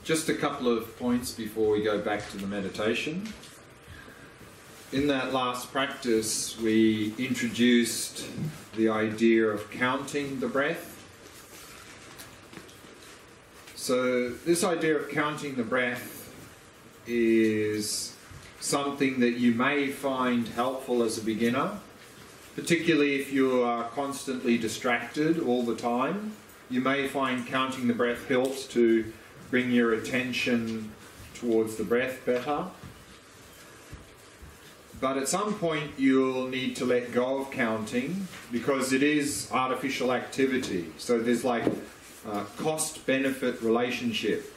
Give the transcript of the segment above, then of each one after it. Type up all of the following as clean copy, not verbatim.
Just a couple of points before we go back to the meditation. In that last practice, we introduced the idea of counting the breath. So this idea of counting the breath is something that you may find helpful as a beginner, particularly if you are constantly distracted all the time. You may find counting the breath helps to bring your attention towards the breath better. But at some point you'll need to let go of counting because it is artificial activity. So there's like a cost-benefit relationship.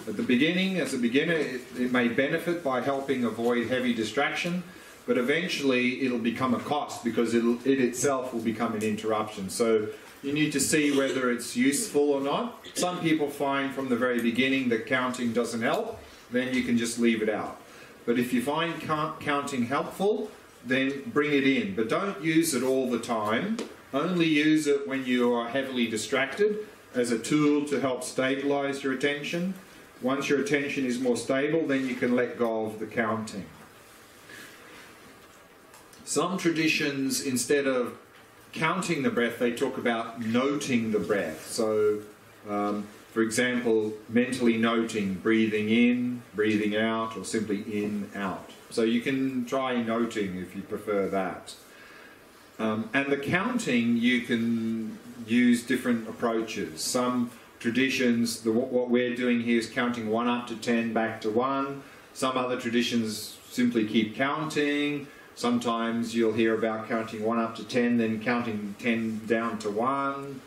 At the beginning, as a beginner, it may benefit by helping avoid heavy distraction, but eventually it'll become a cost because it itself will become an interruption. So you need to see whether it's useful or not. Some people find from the very beginning that counting doesn't help, then you can just leave it out. But if you find counting helpful, then bring it in. But don't use it all the time. Only use it when you are heavily distracted as a tool to help stabilize your attention. Once your attention is more stable, then you can let go of the counting. Some traditions, instead of counting the breath, they talk about noting the breath. So, for example, mentally noting breathing in, breathing out, or simply in, out. So you can try noting if you prefer that. And the counting, you can use different approaches. Some traditions, what we're doing here is counting 1 up to 10, back to 1. Some other traditions simply keep counting. Sometimes you'll hear about counting 1 up to 10, then counting 10 down to 1,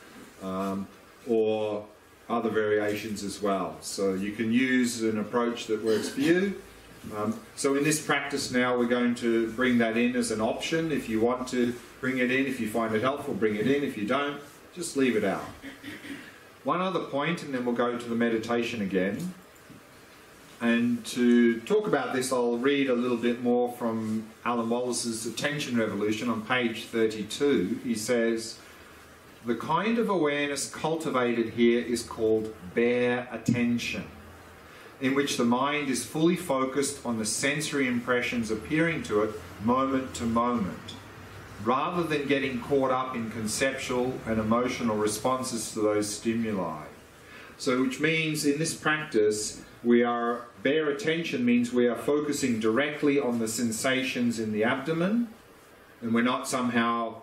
or other variations as well. So you can use an approach that works for you. So in this practice now, we're going to bring that in as an option. If you want to bring it in, if you find it helpful, bring it in. If you don't, just leave it out. One other point, and then we'll go to the meditation again. And to talk about this, I'll read a little bit more from Alan Wallace's Attention Revolution on page 32. He says, "The kind of awareness cultivated here is called bare attention, in which the mind is fully focused on the sensory impressions appearing to it moment to moment, rather than getting caught up in conceptual and emotional responses to those stimuli." So which means in this practice, bare attention means we are focusing directly on the sensations in the abdomen, and we're not somehow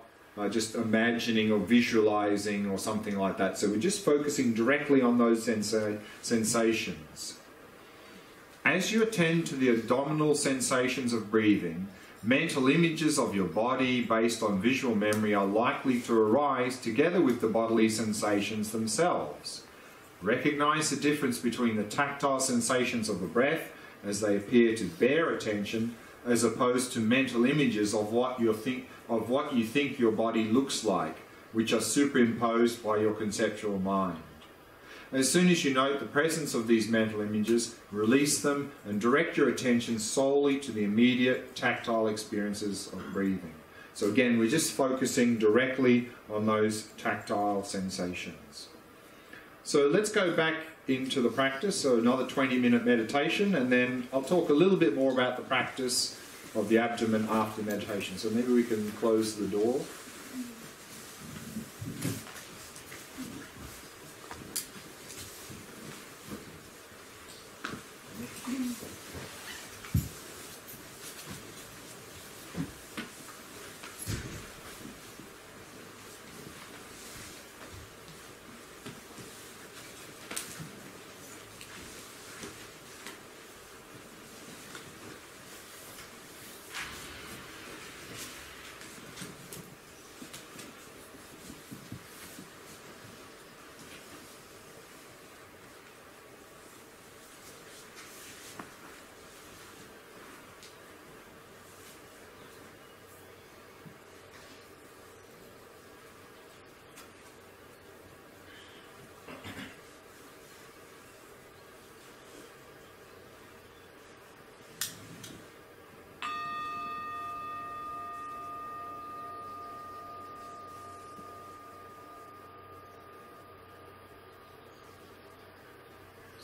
just imagining or visualizing or something like that. So we're just focusing directly on those sensations. As you attend to the abdominal sensations of breathing, mental images of your body based on visual memory are likely to arise together with the bodily sensations themselves. Recognize the difference between the tactile sensations of the breath as they appear to bear attention, as opposed to mental images of what you think your body looks like, which are superimposed by your conceptual mind. As soon as you note the presence of these mental images, release them and direct your attention solely to the immediate tactile experiences of breathing. So again, we're just focusing directly on those tactile sensations. So let's go back into the practice, so another 20-minute meditation, and then I'll talk a little bit more about the practice of the abdomen after meditation. So maybe we can close the door.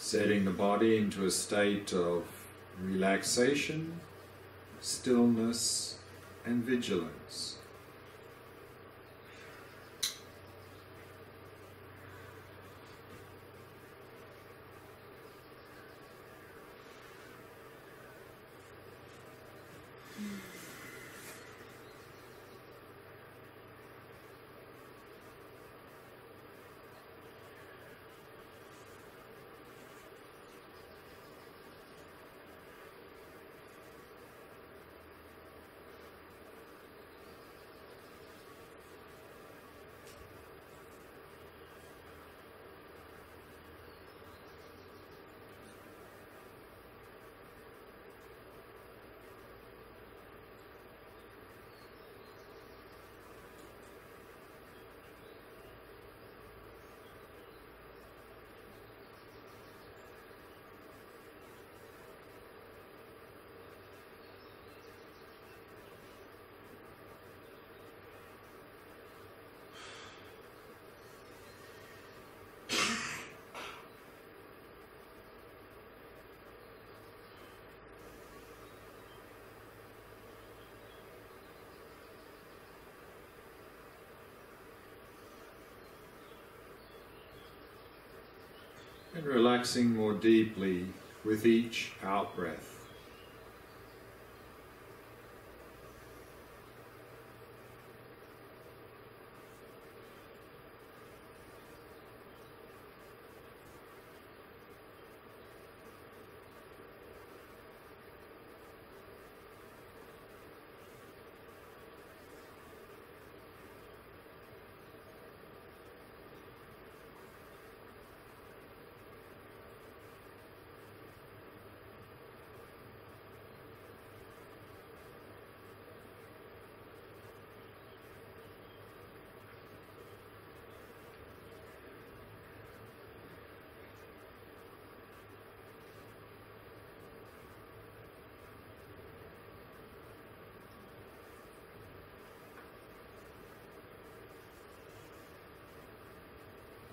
setting the body into a state of relaxation, stillness, and vigilance. And relaxing more deeply with each out-breath.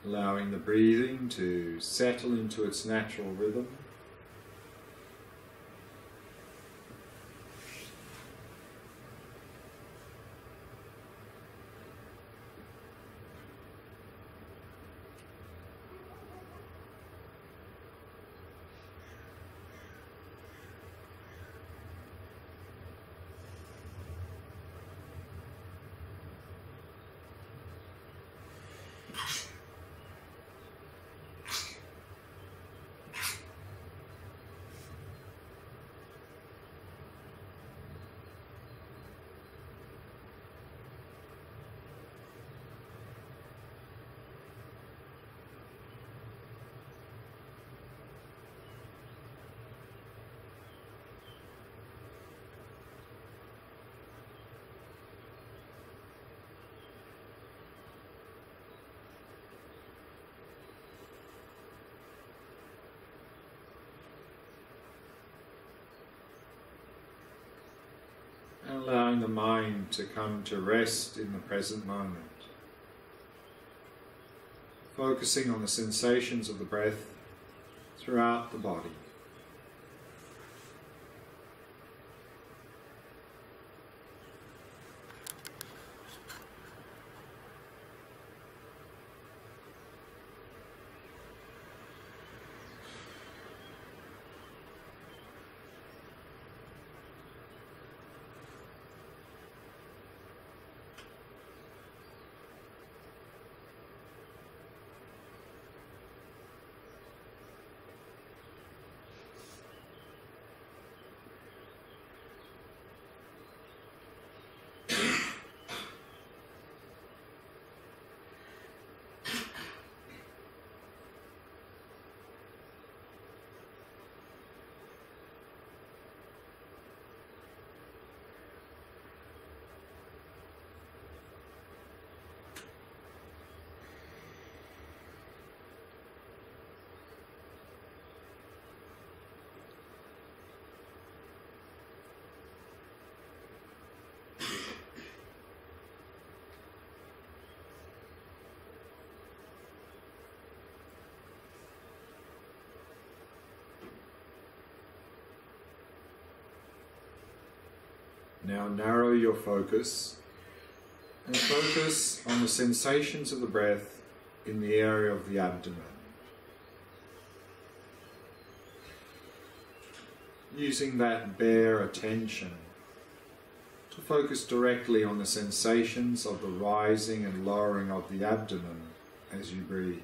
Allowing the breathing to settle into its natural rhythm. And allowing the mind to come to rest in the present moment. Focusing on the sensations of the breath throughout the body. Now narrow your focus and focus on the sensations of the breath in the area of the abdomen. Using that bare attention to focus directly on the sensations of the rising and lowering of the abdomen as you breathe.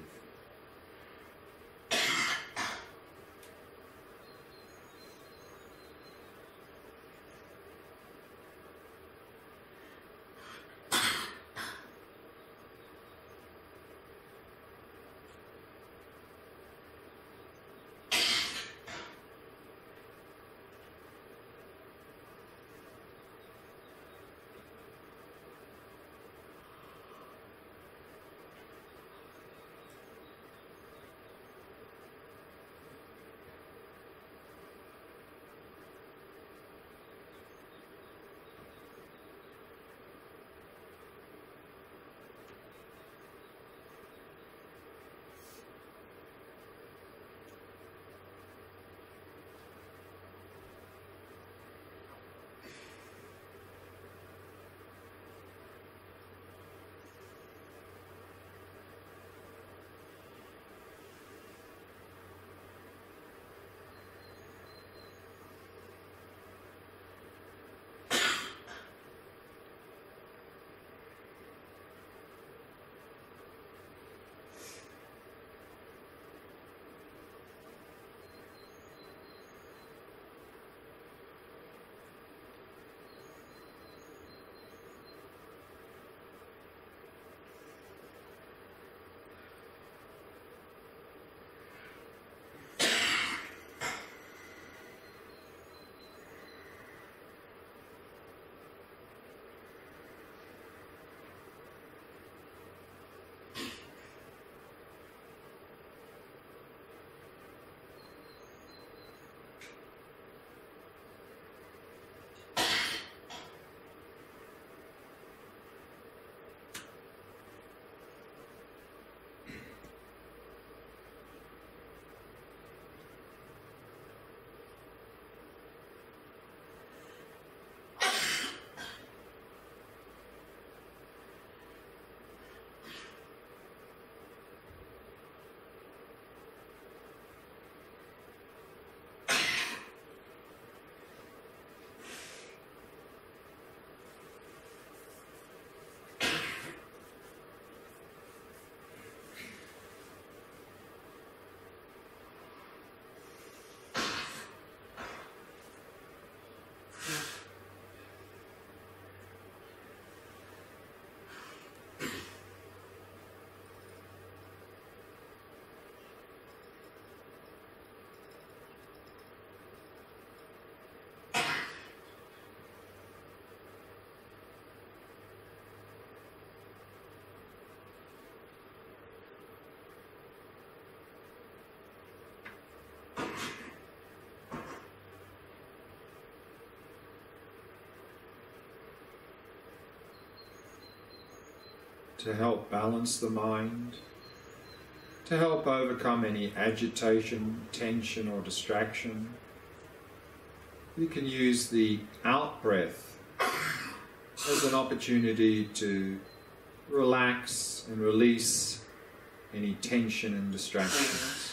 To help balance the mind, to help overcome any agitation, tension or distraction, you can use the out-breath as an opportunity to relax and release any tension and distractions.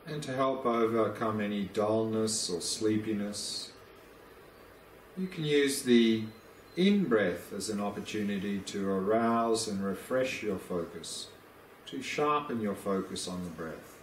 And to help overcome any dullness or sleepiness, you can use the in-breath as an opportunity to arouse and refresh your focus, to sharpen your focus on the breath.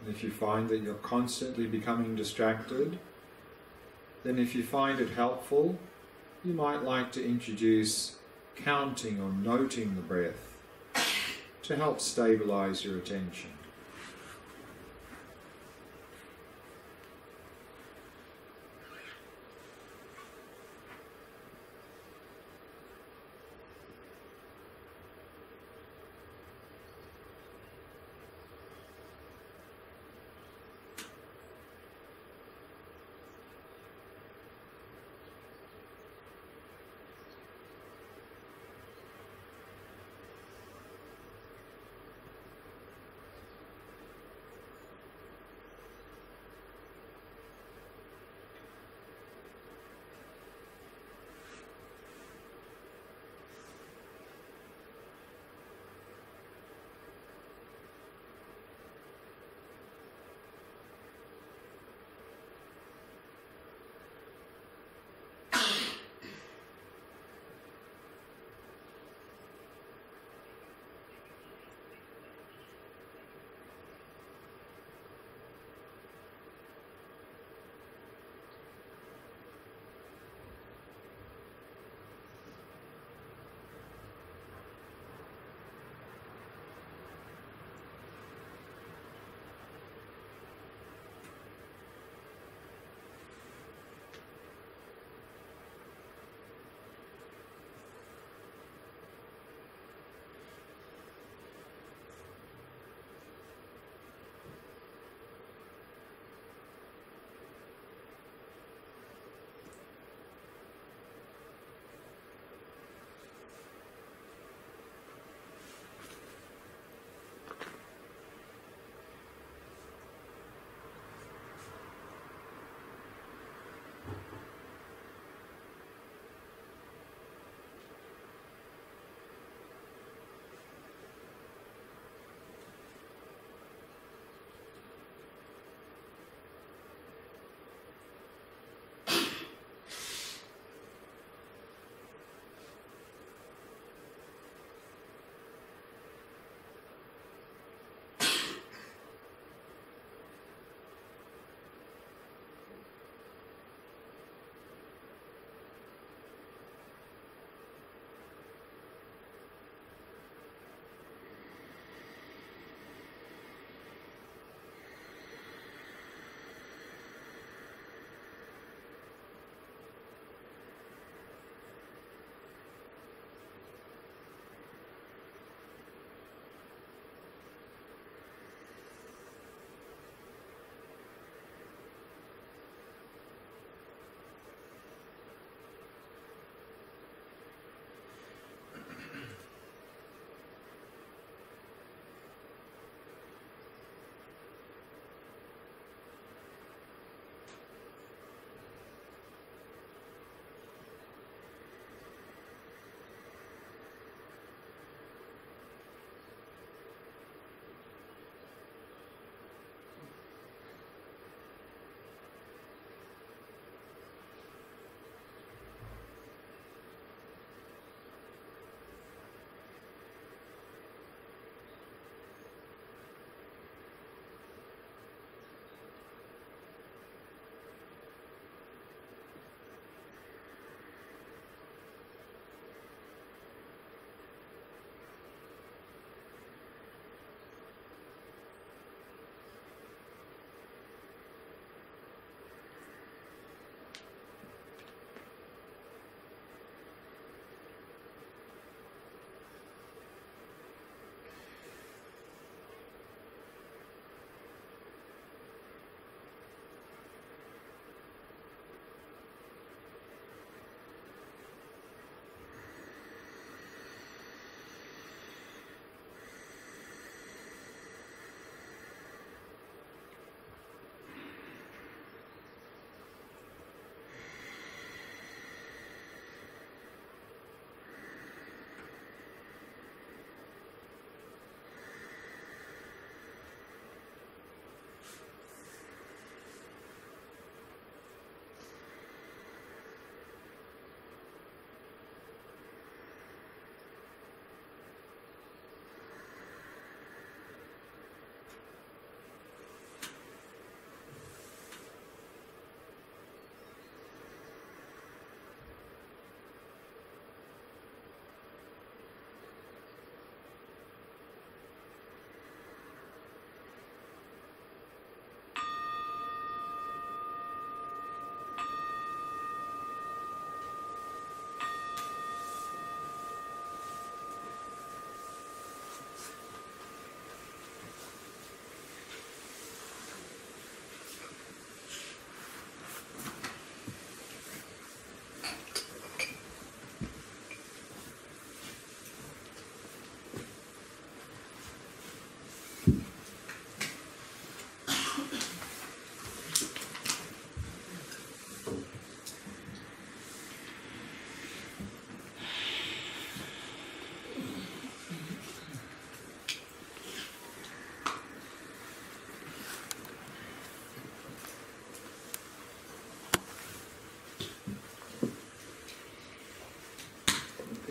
If you find that you're constantly becoming distracted, then if you find it helpful, you might like to introduce counting or noting the breath to help stabilize your attention.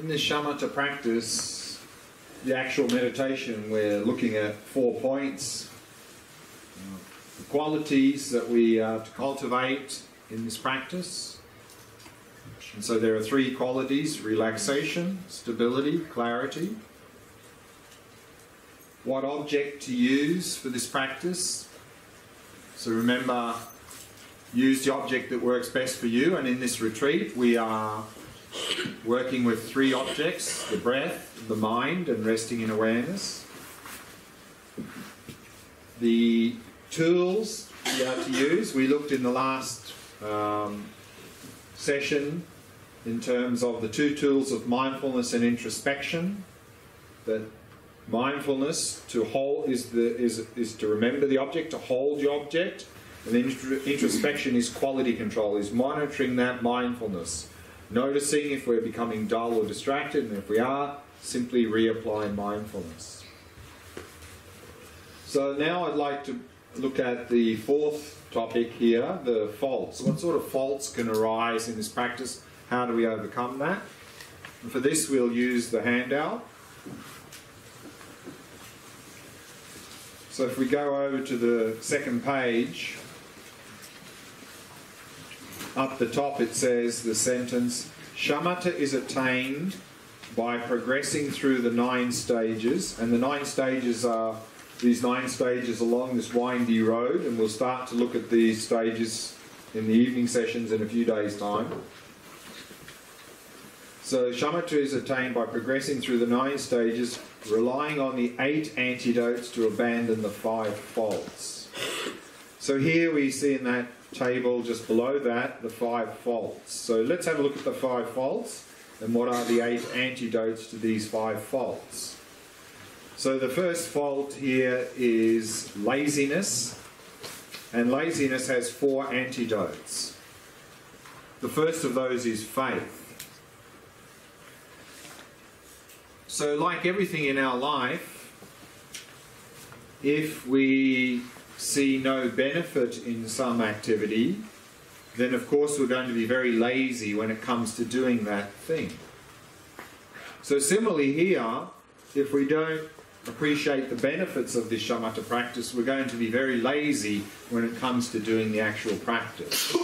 In this Shamatha practice, the actual meditation, we're looking at 4 points, the qualities that we are to cultivate in this practice. And so there are 3 qualities: relaxation, stability, clarity. What object to use for this practice? So remember, use the object that works best for you, and in this retreat we are working with 3 objects: the breath, the mind, and resting in awareness. The tools we are to use, we looked in the last session in terms of the 2 tools of mindfulness and introspection. That mindfulness to hold is to remember the object, to hold the object, and introspection is quality control, is monitoring that mindfulness, noticing if we're becoming dull or distracted, and if we are, simply reapply mindfulness. So now I'd like to look at the 4th topic here, the faults. What sort of faults can arise in this practice? How do we overcome that? And for this we'll use the handout. So if we go over to the 2nd page, up the top it says the sentence, Shamatha is attained by progressing through the 9 stages, and the 9 stages are these 9 stages along this windy road, and we'll start to look at these stages in the evening sessions in a few days' time. So Shamatha is attained by progressing through the 9 stages, relying on the 8 antidotes to abandon the 5 faults. So here we see in that table just below that the 5 faults. So let's have a look at the 5 faults and what are the 8 antidotes to these 5 faults. So the first fault here is laziness, and laziness has 4 antidotes. The first of those is faith. So like everything in our life, if we see no benefit in some activity, then of course we're going to be very lazy when it comes to doing that thing. So similarly here, if we don't appreciate the benefits of this Shamatha practice, we're going to be very lazy when it comes to doing the actual practice.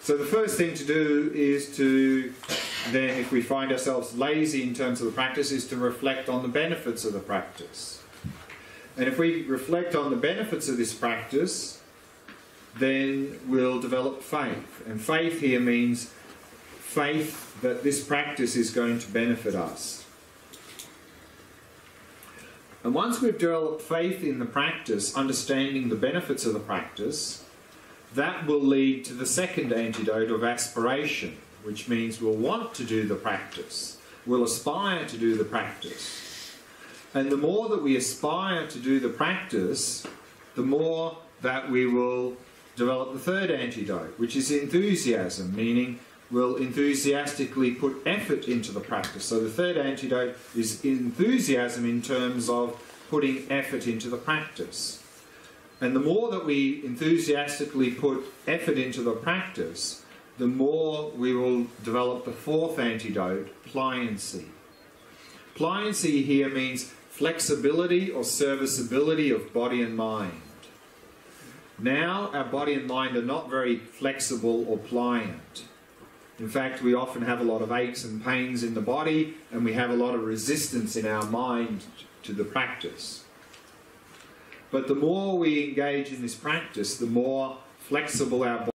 So the first thing to do is to then, if we find ourselves lazy in terms of the practice, is to reflect on the benefits of the practice. And if we reflect on the benefits of this practice, then we'll develop faith. And faith here means faith that this practice is going to benefit us. And once we've developed faith in the practice, understanding the benefits of the practice, that will lead to the 2nd antidote of aspiration, which means we'll want to do the practice. We'll aspire to do the practice. And the more that we aspire to do the practice, the more that we will develop the 3rd antidote, which is enthusiasm, meaning we'll enthusiastically put effort into the practice. So the 3rd antidote is enthusiasm in terms of putting effort into the practice. And the more that we enthusiastically put effort into the practice, the more we will develop the 4th antidote, pliancy. Pliancy here means flexibility or serviceability of body and mind. Now our body and mind are not very flexible or pliant. In fact, we often have a lot of aches and pains in the body, and we have a lot of resistance in our mind to the practice. But the more we engage in this practice, the more flexible our body